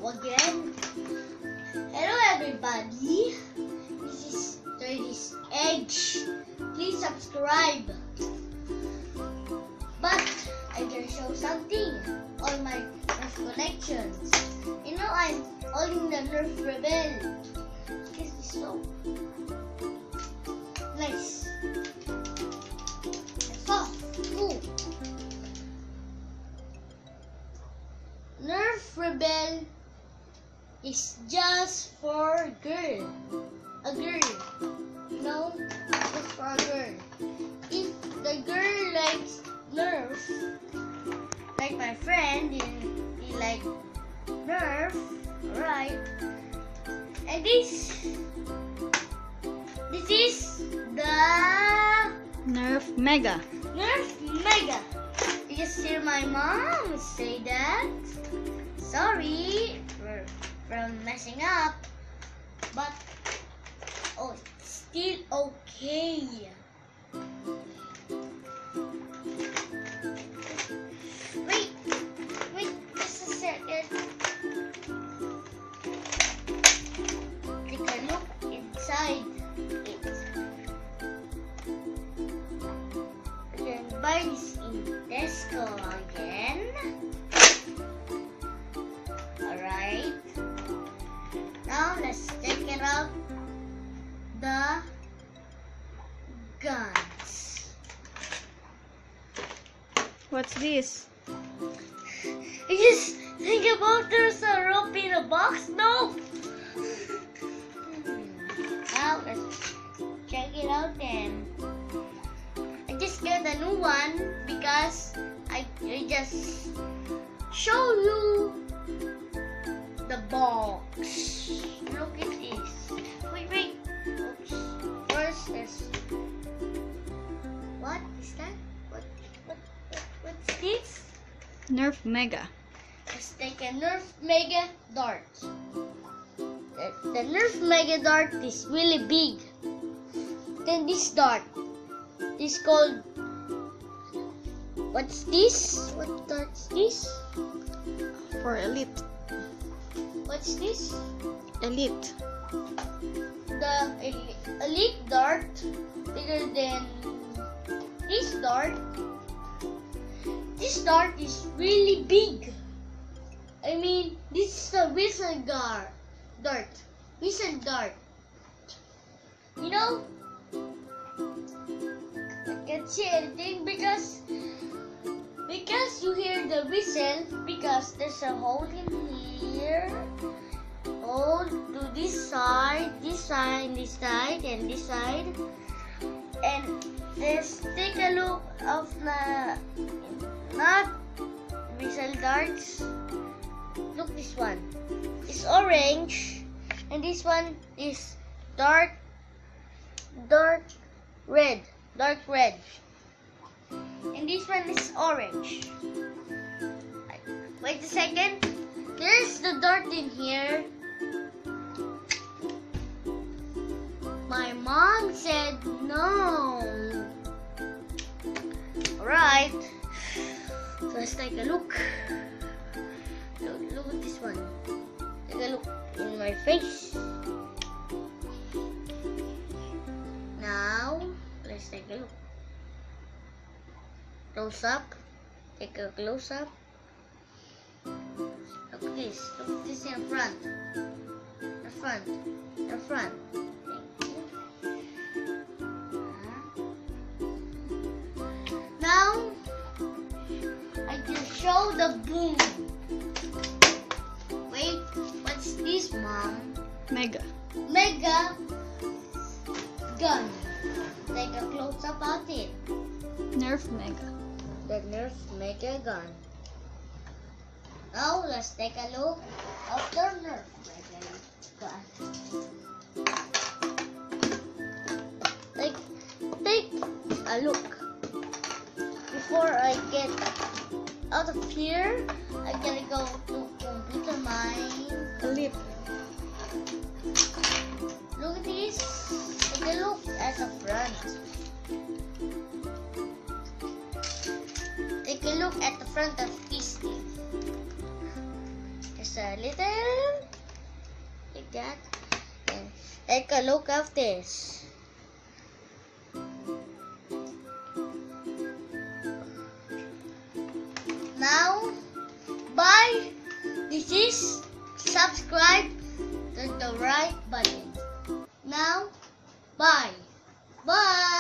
again. Hello everybody. This is 30's Edge. Please subscribe. But I can show something on my Nerf collections. You know I'm holding the Nerf Rebel. This is so nice. Soft. Cool. Nerf Rebel is just for girl. A girl. You know? Just for a girl. If the girl likes Nerf, like my friend, he like Nerf, right? And this is the Nerf Mega. Nerf Mega. You just hear my mom say that. Sorry for messing up, but oh, it's still okay. Wait, just a second. Take a look inside it. You can buy this in Tesco again. Alright. Now let's take it out the guns. What's this? I just think about there's a rope in a box. No. Now let's check it out then. I just got a new one because I just show you the box. Look at this. Wait. Oops. First is what is that? What's this? Nerf Mega. Let's take a Nerf Mega Dart. The Nerf Mega Dart is really big. Then this dart is called. What's this? What dart's this? For Elite. What's this? Elite. The Elite Dart bigger than this dart. This dart is really big. I mean, this is a wizard dart. Wizard dart. You know, I can't see anything because you hear the whistle because there's a hole in here. Hole to this side, and this side. And let's take a look of the not whistle darts. Look, this one is orange, and this one is dark red, and this one is orange. Wait a second. There's the dart in here. My mom said no. Alright. So let's take a look. Look at this one. Take a look in my face. Now, let's take a look. Close up. Take a close up. Look at this. Look at this in front. The front. Now, I just show the boom. Wait, what's this, Mom? Mega. Mega gun. Take a close up at it. Nerf Mega. The Nerf Mega gun. Now, let's take a look at the Nerf Mega gun. Take a look. Before I get out of here, I gotta go to computer mine. Elite. Look at this. Take a look at the front. Take a look at the front of this thing. There's a little that. And take a look at this. Now, bye. This is subscribe to the right button. Now, bye. Bye.